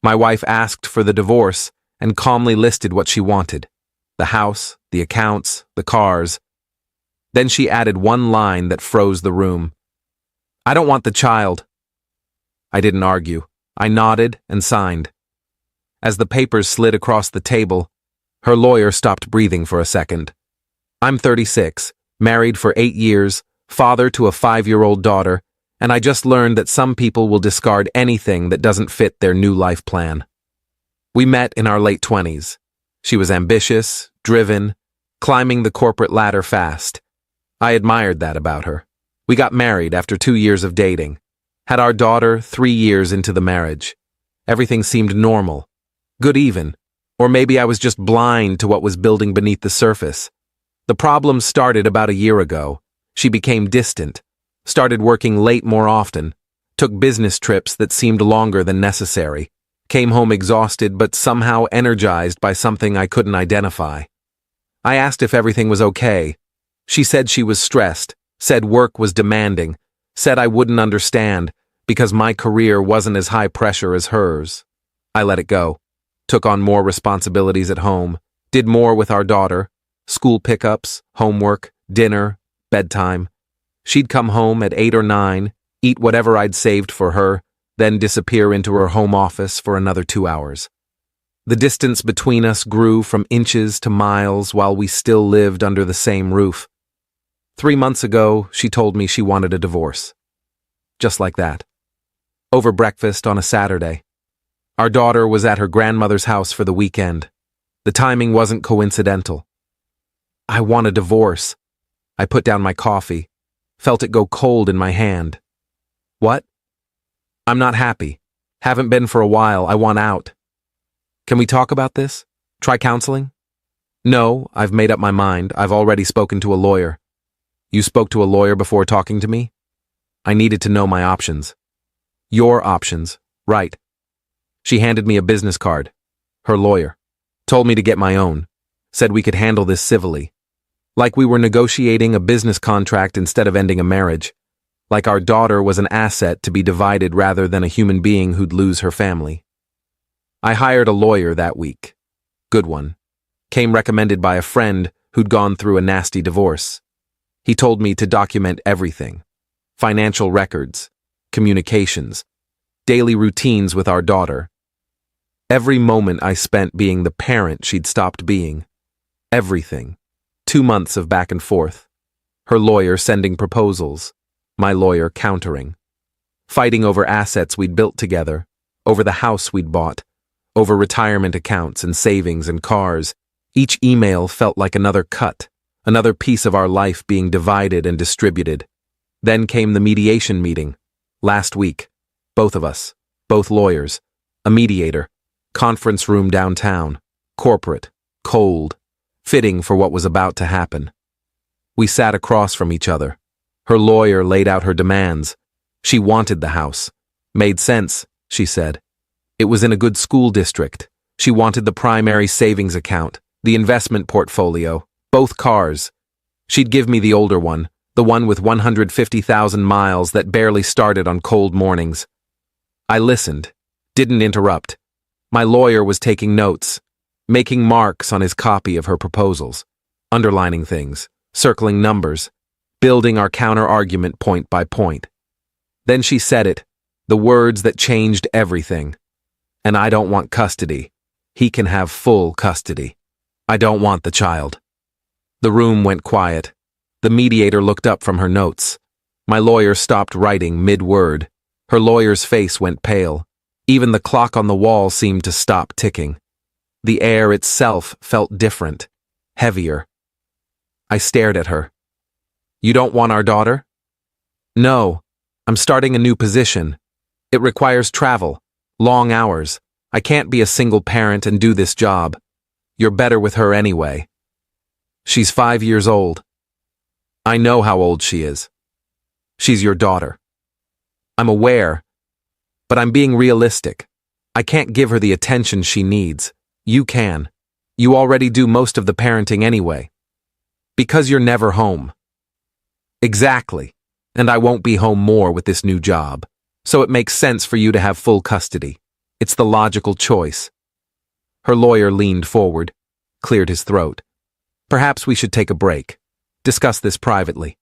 My wife asked for the divorce and calmly listed what she wanted: the house, the accounts, the cars. Then she added one line that froze the room. "I don't want the child." I didn't argue. I nodded and signed. As the papers slid across the table, her lawyer stopped breathing for a second. "I'm 36, married for 8 years, father to a 5-year-old daughter, and I just learned that some people will discard anything that doesn't fit their new life plan." We met in our late 20s. She was ambitious, driven, climbing the corporate ladder fast. I admired that about her. We got married after 2 years of dating. Had our daughter 3 years into the marriage. Everything seemed normal. Good even. Or maybe I was just blind to what was building beneath the surface. The problems started about a year ago. She became distant, started working late more often, took business trips that seemed longer than necessary, came home exhausted but somehow energized by something I couldn't identify. I asked if everything was okay. She said she was stressed, said work was demanding, said I wouldn't understand because my career wasn't as high pressure as hers. I let it go, took on more responsibilities at home, did more with our daughter, school pickups, homework, dinner, bedtime. She'd come home at 8 or 9, eat whatever I'd saved for her, then disappear into her home office for another 2 hours. The distance between us grew from inches to miles while we still lived under the same roof. 3 months ago, she told me she wanted a divorce. Just like that. Over breakfast on a Saturday. Our daughter was at her grandmother's house for the weekend. The timing wasn't coincidental. "I want a divorce." I put down my coffee, felt it go cold in my hand. "What?" "I'm not happy. Haven't been for a while. I want out." "Can we talk about this? Try counseling?" "No, I've made up my mind. I've already spoken to a lawyer." "You spoke to a lawyer before talking to me?" I needed to know my options. "Your options, right." She handed me a business card. Her lawyer. Told me to get my own. Said we could handle this civilly. Like we were negotiating a business contract instead of ending a marriage. Like our daughter was an asset to be divided rather than a human being who'd lose her family. I hired a lawyer that week. Good one. Came recommended by a friend who'd gone through a nasty divorce. He told me to document everything. Financial records, communications, daily routines with our daughter. Every moment I spent being the parent she'd stopped being. Everything. 2 months of back and forth. Her lawyer sending proposals. My lawyer countering. Fighting over assets we'd built together. Over the house we'd bought. Over retirement accounts and savings and cars. Each email felt like another cut. Another piece of our life being divided and distributed. Then came the mediation meeting. Last week. Both of us. Both lawyers. A mediator. Conference room downtown. Corporate. Cold. Fitting for what was about to happen. We sat across from each other. Her lawyer laid out her demands. She wanted the house. Made sense, she said. It was in a good school district. She wanted the primary savings account, the investment portfolio, both cars. She'd give me the older one, the one with 150,000 miles that barely started on cold mornings. I listened, didn't interrupt. My lawyer was taking notes, making marks on his copy of her proposals, underlining things, circling numbers, building our counter-argument point by point. Then she said it, the words that changed everything. "And I don't want custody. He can have full custody. I don't want the child." The room went quiet. The mediator looked up from her notes. My lawyer stopped writing mid-word. Her lawyer's face went pale. Even the clock on the wall seemed to stop ticking. The air itself felt different, heavier. I stared at her. "You don't want our daughter?" "No. I'm starting a new position. It requires travel, long hours. I can't be a single parent and do this job. You're better with her anyway." "She's 5 years old." "I know how old she is. She's your daughter." "I'm aware, but I'm being realistic. I can't give her the attention she needs. You can. You already do most of the parenting anyway. Because you're never home." "Exactly. And I won't be home more with this new job. So it makes sense for you to have full custody. It's the logical choice. Her lawyer leaned forward, cleared his throat. Perhaps we should take a break. Discuss this privately.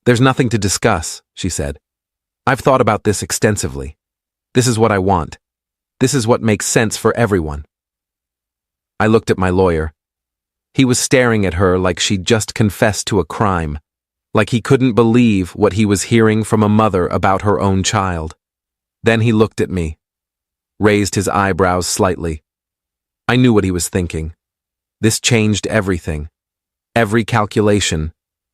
There's nothing to discuss, she said. I've thought about this extensively. This is what I want. This is what makes sense for everyone. I looked at my lawyer. He was staring at her like she'd just confessed to a crime, like he couldn't believe what he was hearing from a mother about her own child. Then he looked at me, raised his eyebrows slightly. I knew what he was thinking. This changed everything. Every calculation,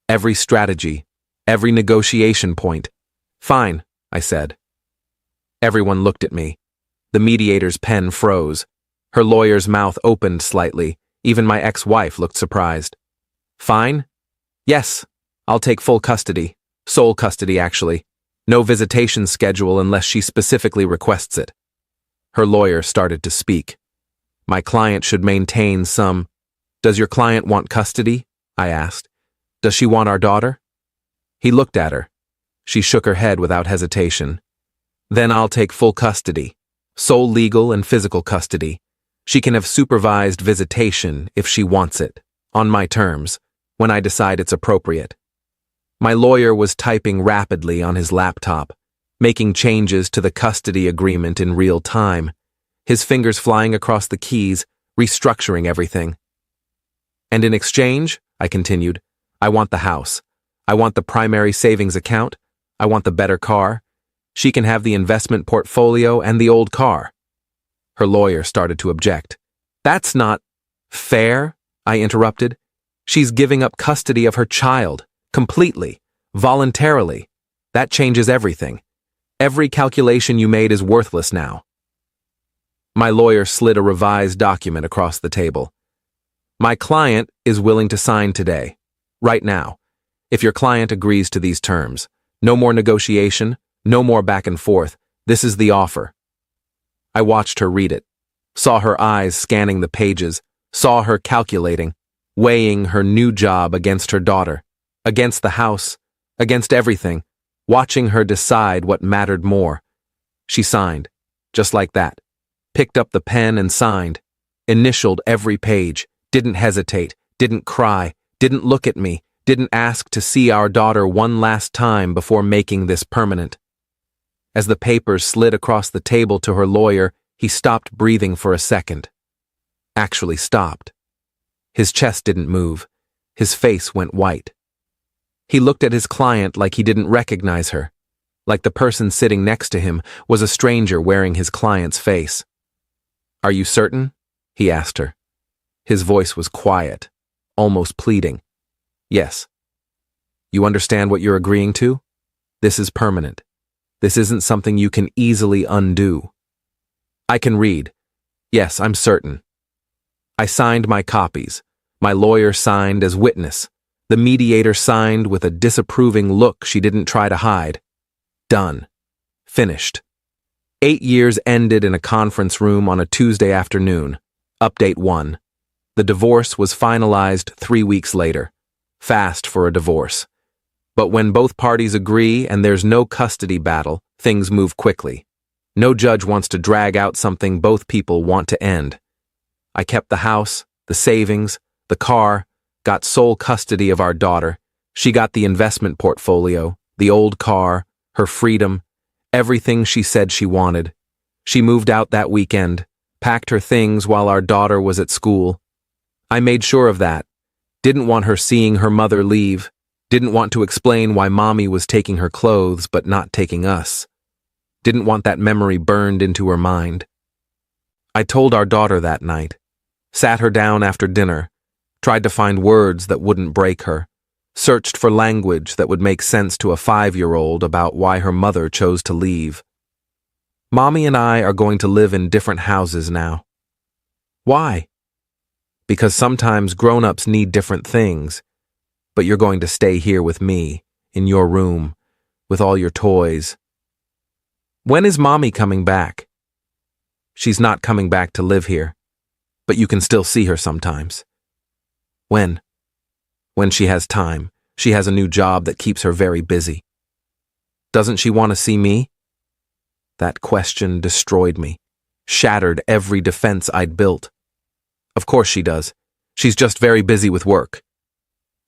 every strategy, every negotiation point. Fine, I said. Everyone looked at me. The mediator's pen froze. Her lawyer's mouth opened slightly. Even my ex-wife looked surprised. Fine? Yes, I'll take full custody. Sole custody, actually. No visitation schedule unless she specifically requests it. Her lawyer started to speak. My client should maintain some. Does your client want custody? I asked. Does she want our daughter? He looked at her. She shook her head without hesitation. Then I'll take full custody. Sole legal and physical custody. She can have supervised visitation if she wants it, on my terms, when I decide it's appropriate. My lawyer was typing rapidly on his laptop, making changes to the custody agreement in real time, his fingers flying across the keys, restructuring everything. And in exchange, I continued, I want the house. I want the primary savings account. I want the better car. She can have the investment portfolio and the old car. Her lawyer started to object. That's not fair, I interrupted. She's giving up custody of her child, completely, voluntarily. That changes everything. Every calculation you made is worthless now. My lawyer slid a revised document across the table. My client is willing to sign today, right now. If your client agrees to these terms, no more negotiation, no more back and forth. This is the offer. I watched her read it, saw her eyes scanning the pages, saw her calculating, weighing her new job against her daughter, against the house, against everything, watching her decide what mattered more. She signed, just like that, picked up the pen and signed, initialed every page, didn't hesitate, didn't cry, didn't look at me, didn't ask to see our daughter one last time before making this permanent. As the papers slid across the table to her lawyer, he stopped breathing for a second. Actually stopped. His chest didn't move. His face went white. He looked at his client like he didn't recognize her, like the person sitting next to him was a stranger wearing his client's face. Are you certain? He asked her. His voice was quiet, almost pleading. Yes. You understand what you're agreeing to? This is permanent. This isn't something you can easily undo. I can read. Yes, I'm certain. I signed my copies. My lawyer signed as witness. The mediator signed with a disapproving look she didn't try to hide. Done. Finished. 8 years ended in a conference room on a Tuesday afternoon. Update 1. The divorce was finalized 3 weeks later. Fast for a divorce. But when both parties agree and there's no custody battle, things move quickly. No judge wants to drag out something both people want to end. I kept the house, the savings, the car, got sole custody of our daughter. She got the investment portfolio, the old car, her freedom, everything she said she wanted. She moved out that weekend, packed her things while our daughter was at school. I made sure of that. Didn't want her seeing her mother leave. Didn't want to explain why mommy was taking her clothes but not taking us. Didn't want that memory burned into her mind. I told our daughter that night, sat her down after dinner, tried to find words that wouldn't break her, searched for language that would make sense to a 5-year-old about why her mother chose to leave. Mommy and I are going to live in different houses now. Why? Because sometimes grown-ups need different things. But you're going to stay here with me, in your room, with all your toys. When is Mommy coming back? She's not coming back to live here, but you can still see her sometimes. When? When she has time. She has a new job that keeps her very busy. Doesn't she want to see me? That question destroyed me. shattered every defense I'd built. Of course she does. She's just very busy with work.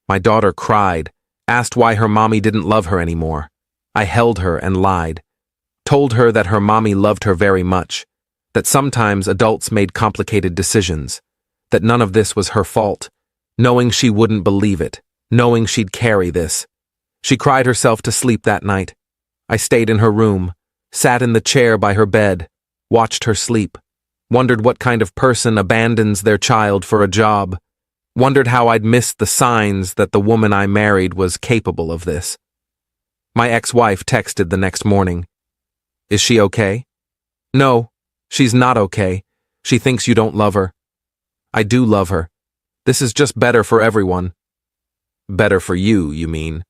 My daughter cried, asked why her mommy didn't love her anymore. I held her and lied. Told her that her mommy loved her very much, that sometimes adults made complicated decisions, that none of this was her fault, knowing she wouldn't believe it, knowing she'd carry this. She cried herself to sleep that night. I stayed in her room, sat in the chair by her bed, watched her sleep, wondered what kind of person abandons their child for a job, wondered how I'd missed the signs that the woman I married was capable of this. My ex-wife texted the next morning. Is she okay? No, she's not okay. She thinks you don't love her. I do love her. This is just better for everyone. Better for you, you mean?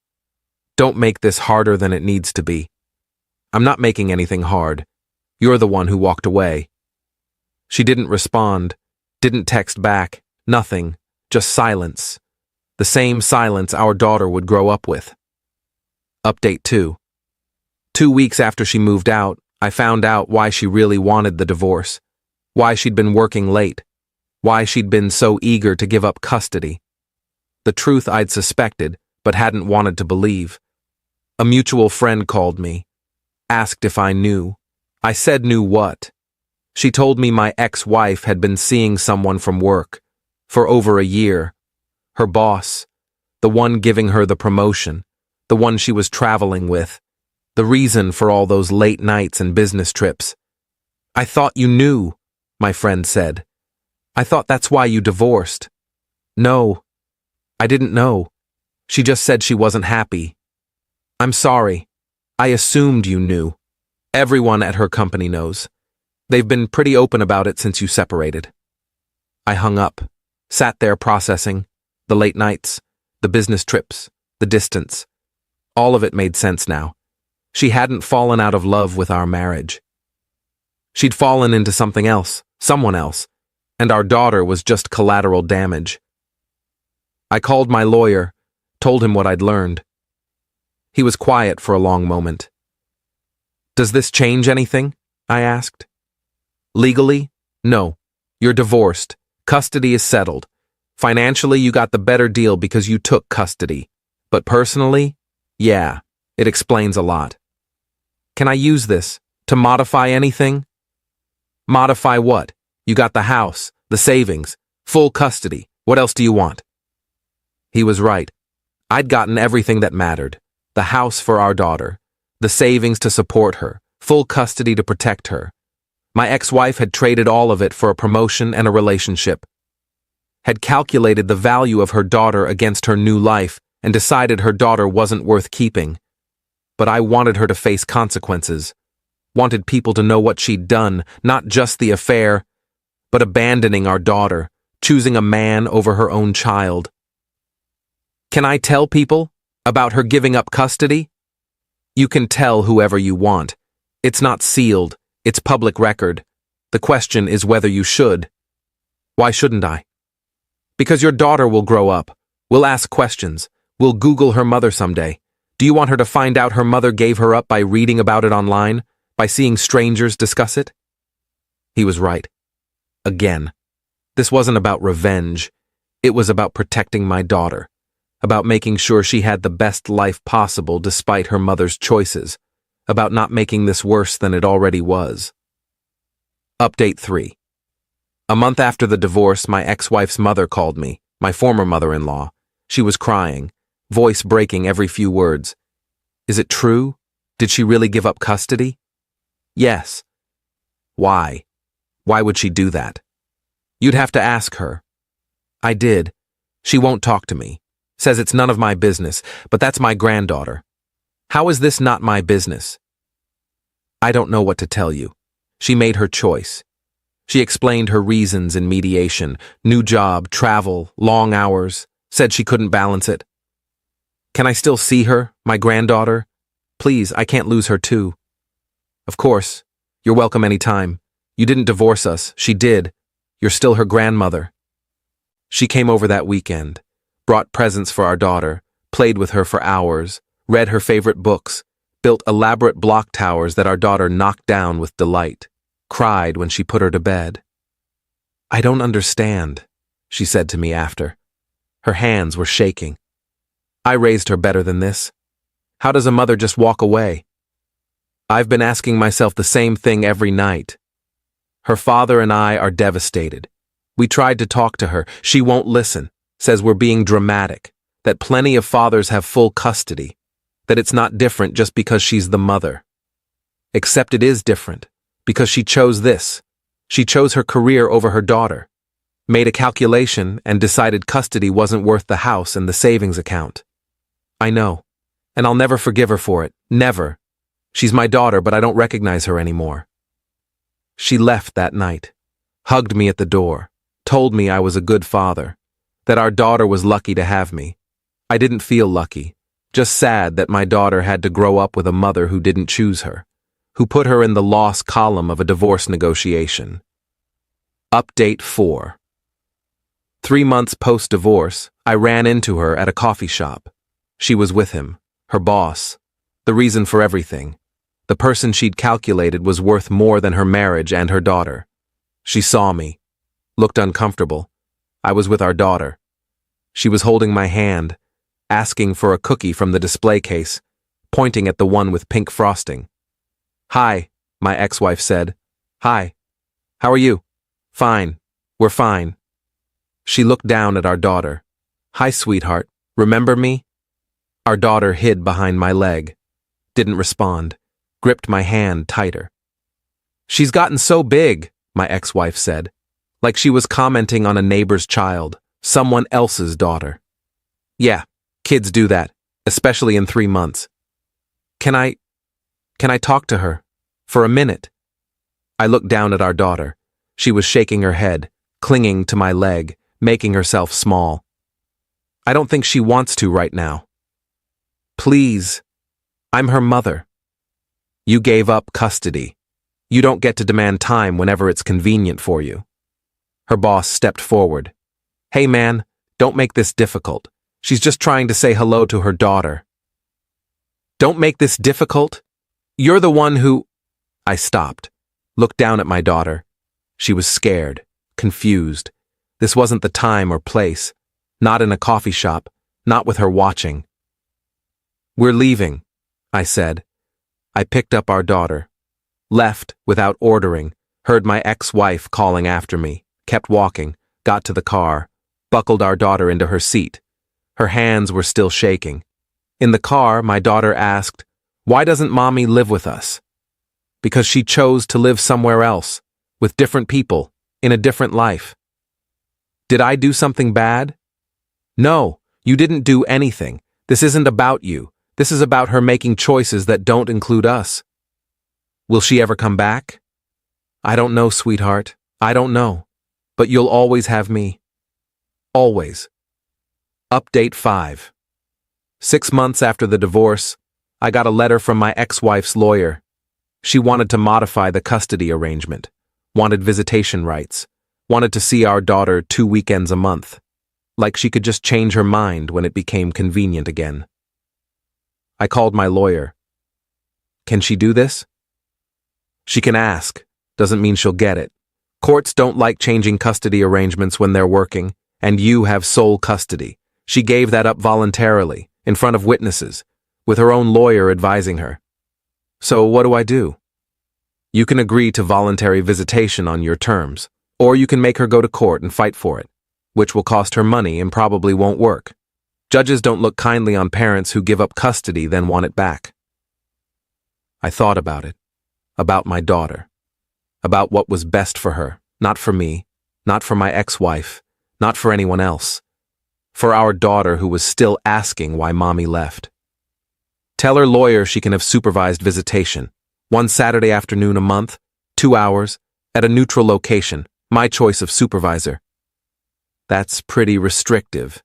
Don't make this harder than it needs to be. I'm not making anything hard. You're the one who walked away. She didn't respond, didn't text back, nothing, just silence. The same silence our daughter would grow up with. Update 2. 2 weeks after she moved out, I found out why she really wanted the divorce, why she'd been working late, why she'd been so eager to give up custody. The truth I'd suspected, but hadn't wanted to believe. A mutual friend called me, asked if I knew. I said knew what. She told me my ex-wife had been seeing someone from work for over a year. Her boss, the one giving her the promotion, the one she was traveling with, the reason for all those late nights and business trips. I thought you knew, my friend said. I thought that's why you divorced. No, I didn't know. She just said she wasn't happy. I'm sorry. I assumed you knew. Everyone at her company knows. They've been pretty open about it since you separated. I hung up, sat there processing, the late nights, the business trips, the distance. All of it made sense now. She hadn't fallen out of love with our marriage. She'd fallen into something else, someone else, and our daughter was just collateral damage. I called my lawyer, told him what I'd learned. He was quiet for a long moment. Does this change anything? I asked. Legally? No. You're divorced. Custody is settled. Financially, you got the better deal because you took custody. But personally? Yeah, it explains a lot. Can I use this to modify anything? Modify what? You got the house, the savings, full custody. What else do you want? He was right. I'd gotten everything that mattered. The house for our daughter, the savings to support her, full custody to protect her. My ex-wife had traded all of it for a promotion and a relationship, had calculated the value of her daughter against her new life and decided her daughter wasn't worth keeping. But I wanted her to face consequences, wanted people to know what she'd done, not just the affair, but abandoning our daughter, choosing a man over her own child. Can I tell people about her giving up custody? You can tell whoever you want. It's not sealed. It's public record. The question is whether you should. Why shouldn't I? Because your daughter will grow up. We'll ask questions. We'll Google her mother someday. Do you want her to find out her mother gave her up by reading about it online? By seeing strangers discuss it? He was right. Again. This wasn't about revenge. It was about protecting my daughter. About making sure she had the best life possible despite her mother's choices. About not making this worse than it already was. Update 3. A month after the divorce, my ex-wife's mother called me, my former mother-in-law. She was crying, voice breaking every few words. Is it true? Did she really give up custody? Yes. Why? Why would she do that? You'd have to ask her. I did. She won't talk to me. Says it's none of my business, but that's my granddaughter. How is this not my business? I don't know what to tell you. She made her choice. She explained her reasons in mediation, new job, travel, long hours, said she couldn't balance it. Can I still see her, my granddaughter? Please, I can't lose her too. Of course. You're welcome anytime. You didn't divorce us. She did. You're still her grandmother. She came over that weekend, brought presents for our daughter, played with her for hours, read her favorite books, built elaborate block towers that our daughter knocked down with delight. cried when she put her to bed. "I don't understand," she said to me after. Her hands were shaking. "I raised her better than this. How does a mother just walk away?" I've been asking myself the same thing every night. Her father and I are devastated. We tried to talk to her. She won't listen, says we're being dramatic, that plenty of fathers have full custody, that it's not different just because she's the mother. Except it is different, because she chose this. She chose her career over her daughter, made a calculation and decided custody wasn't worth the house and the savings account. I know, and I'll never forgive her for it, never. She's my daughter, but I don't recognize her anymore. She left that night, hugged me at the door, told me I was a good father, that our daughter was lucky to have me. I didn't feel lucky, just sad that my daughter had to grow up with a mother who didn't choose her, who put her in the loss column of a divorce negotiation. Update 4. 3 months post-divorce, I ran into her at a coffee shop. She was with him, her boss, the reason for everything. The person she'd calculated was worth more than her marriage and her daughter. She saw me, looked uncomfortable. I was with our daughter. She was holding my hand, asking for a cookie from the display case, pointing at the one with pink frosting. "Hi," my ex-wife said. "Hi. How are you?" "Fine. We're fine." She looked down at our daughter. "Hi, sweetheart. Remember me?" Our daughter hid behind my leg, didn't respond, gripped my hand tighter. "She's gotten so big," my ex-wife said, like she was commenting on a neighbor's child, someone else's daughter. "Yeah, kids do that, especially in 3 months. Can I talk to her? For a minute?" I looked down at our daughter. She was shaking her head, clinging to my leg, making herself small. "I don't think she wants to right now." "Please. I'm her mother. You gave up custody. You don't get to demand time whenever it's convenient for you." Her boss stepped forward. "Hey man, don't make this difficult. She's just trying to say hello to her daughter." "Don't make this difficult? You're the one who—" I stopped, looked down at my daughter. She was scared, confused. This wasn't the time or place, not in a coffee shop, not with her watching. "We're leaving," I said. I picked up our daughter, left without ordering, heard my ex-wife calling after me, kept walking, got to the car, buckled our daughter into her seat. Her hands were still shaking. In the car, my daughter asked, "Why doesn't Mommy live with us?" "Because she chose to live somewhere else, with different people, in a different life." "Did I do something bad?" "No, you didn't do anything. This isn't about you. This is about her making choices that don't include us." "Will she ever come back?" "I don't know, sweetheart. I don't know. But you'll always have me. Always." Update 5. 6 months after the divorce, I got a letter from my ex-wife's lawyer. She wanted to modify the custody arrangement, wanted visitation rights, wanted to see our daughter 2 weekends a month, like she could just change her mind when it became convenient again. I called my lawyer. "Can she do this?" "She can ask. Doesn't mean she'll get it. Courts don't like changing custody arrangements when they're working, and you have sole custody. She gave that up voluntarily, in front of witnesses, with her own lawyer advising her. So what do I do? You can agree to voluntary visitation on your terms, or you can make her go to court and fight for it, which will cost her money and probably won't work. Judges don't look kindly on parents who give up custody then want it back." I thought about it, about my daughter, about what was best for her, not for me, not for my ex-wife, not for anyone else, for our daughter who was still asking why Mommy left. Tell her lawyer she can have supervised visitation, 1 Saturday afternoon a month, 2 hours, at a neutral location, my choice of supervisor. That's pretty restrictive.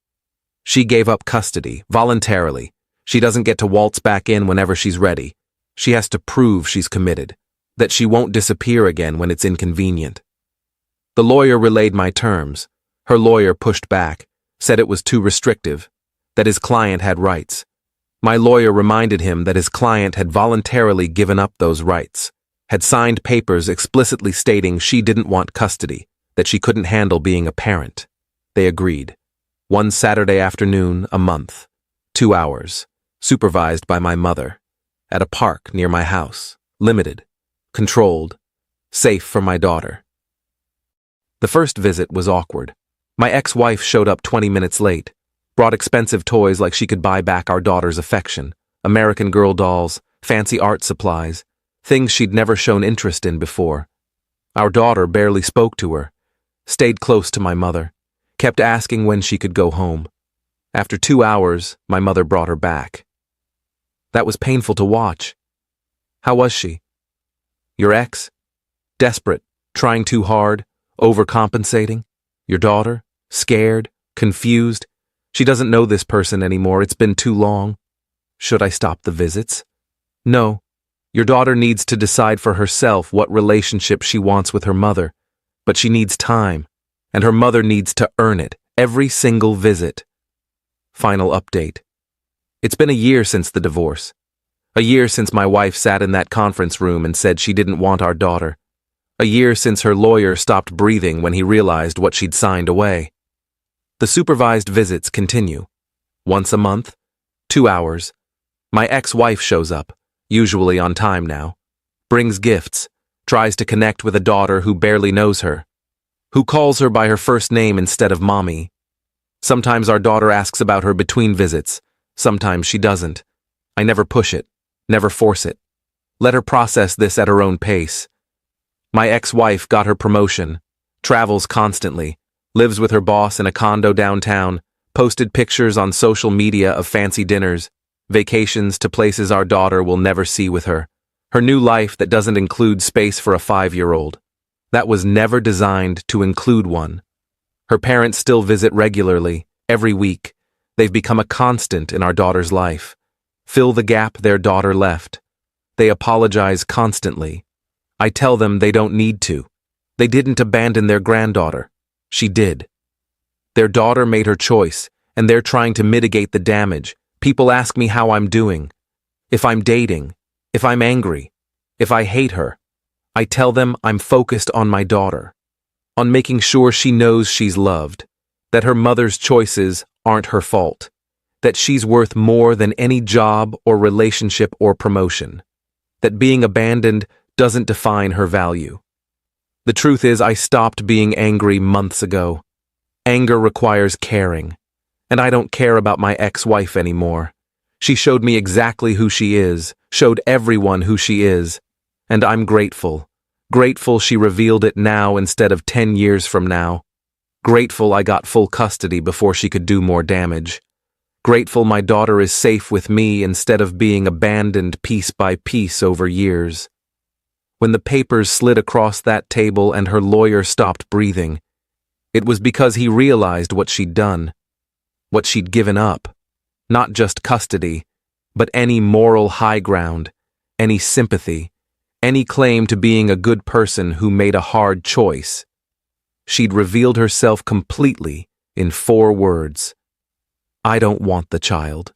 She gave up custody, voluntarily. She doesn't get to waltz back in whenever she's ready. She has to prove she's committed, that she won't disappear again when it's inconvenient. The lawyer relayed my terms. Her lawyer pushed back, said it was too restrictive, that his client had rights. My lawyer reminded him that his client had voluntarily given up those rights, had signed papers explicitly stating she didn't want custody, that she couldn't handle being a parent. They agreed. One Saturday afternoon, a month, 2 hours, supervised by my mother, at a park near my house, limited, controlled, safe for my daughter. The first visit was awkward. My ex-wife showed up 20 minutes late, brought expensive toys like she could buy back our daughter's affection, American Girl dolls, fancy art supplies, things she'd never shown interest in before. Our daughter barely spoke to her, stayed close to my mother, kept asking when she could go home. After 2 hours, my mother brought her back. That was painful to watch. How was she? Your ex? Desperate, trying too hard, overcompensating? Your daughter? Scared? Confused? She doesn't know this person anymore, it's been too long. Should I stop the visits? No. Your daughter needs to decide for herself what relationship she wants with her mother, but she needs time, and her mother needs to earn it, every single visit. Final update. It's been a year since the divorce. A year since my wife sat in that conference room and said she didn't want our daughter. A year since her lawyer stopped breathing when he realized what she'd signed away. The supervised visits continue. Once a month, 2 hours. My ex-wife shows up, usually on time now, brings gifts, tries to connect with a daughter who barely knows her, who calls her by her first name instead of mommy. Sometimes our daughter asks about her between visits, sometimes she doesn't. I never push it, never force it. Let her process this at her own pace. My ex-wife got her promotion, travels constantly, lives with her boss in a condo downtown, posted pictures on social media of fancy dinners, vacations to places our daughter will never see with her. Her new life that doesn't include space for a 5-year-old. That was never designed to include one. Her parents still visit regularly, every week. They've become a constant in our daughter's life. Fill the gap their daughter left. They apologize constantly. I tell them they don't need to. They didn't abandon their granddaughter. She did. Their daughter made her choice, and they're trying to mitigate the damage. People ask me how I'm doing, if I'm dating, if I'm angry, if I hate her. I tell them I'm focused on my daughter, on making sure she knows she's loved, that her mother's choices aren't her fault, that she's worth more than any job or relationship or promotion, that being abandoned doesn't define her value. The truth is, I stopped being angry months ago. Anger requires caring. And I don't care about my ex-wife anymore. She showed me exactly who she is, showed everyone who she is. And I'm grateful. Grateful she revealed it now instead of 10 years from now. Grateful I got full custody before she could do more damage. Grateful my daughter is safe with me instead of being abandoned piece by piece over years. When the papers slid across that table and her lawyer stopped breathing, it was because he realized what she'd done. What she'd given up, not just custody, but any moral high ground, any sympathy, any claim to being a good person who made a hard choice. She'd revealed herself completely in 4 words. I don't want the child.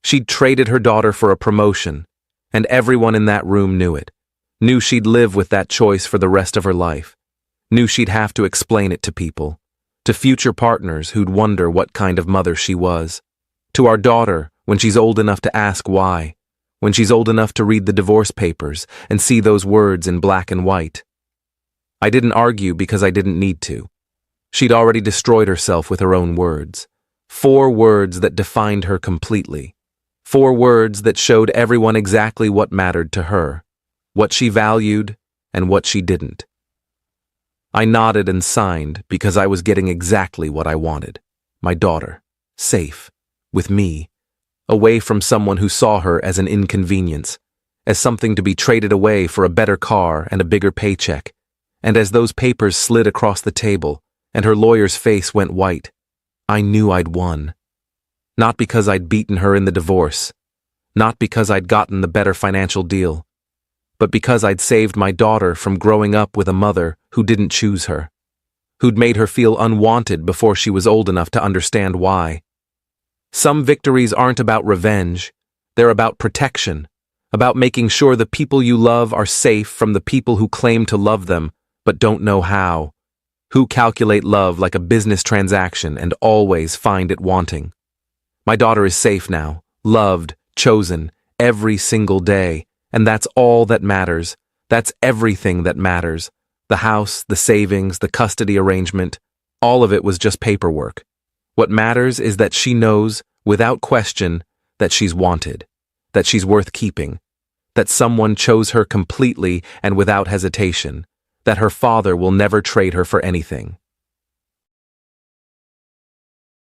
She'd traded her daughter for a promotion, and everyone in that room knew it, knew she'd live with that choice for the rest of her life, knew she'd have to explain it to people. To future partners who'd wonder what kind of mother she was. To our daughter when she's old enough to ask why, when she's old enough to read the divorce papers and see those words in black and white. I didn't argue because I didn't need to. She'd already destroyed herself with her own words. 4 words that defined her completely. 4 words that showed everyone exactly what mattered to her, what she valued and what she didn't. I nodded and signed because I was getting exactly what I wanted. My daughter, safe, with me, away from someone who saw her as an inconvenience, as something to be traded away for a better car and a bigger paycheck. And as those papers slid across the table and her lawyer's face went white, I knew I'd won. Not because I'd beaten her in the divorce, not because I'd gotten the better financial deal, but because I'd saved my daughter from growing up with a mother who didn't choose her, who'd made her feel unwanted before she was old enough to understand why. Some victories aren't about revenge, they're about protection, about making sure the people you love are safe from the people who claim to love them but don't know how, who calculate love like a business transaction and always find it wanting. My daughter is safe now, loved, chosen, every single day, and that's all that matters. That's everything that matters. The house, the savings, the custody arrangement, all of it was just paperwork. What matters is that she knows, without question, that she's wanted, that she's worth keeping, that someone chose her completely and without hesitation, that her father will never trade her for anything.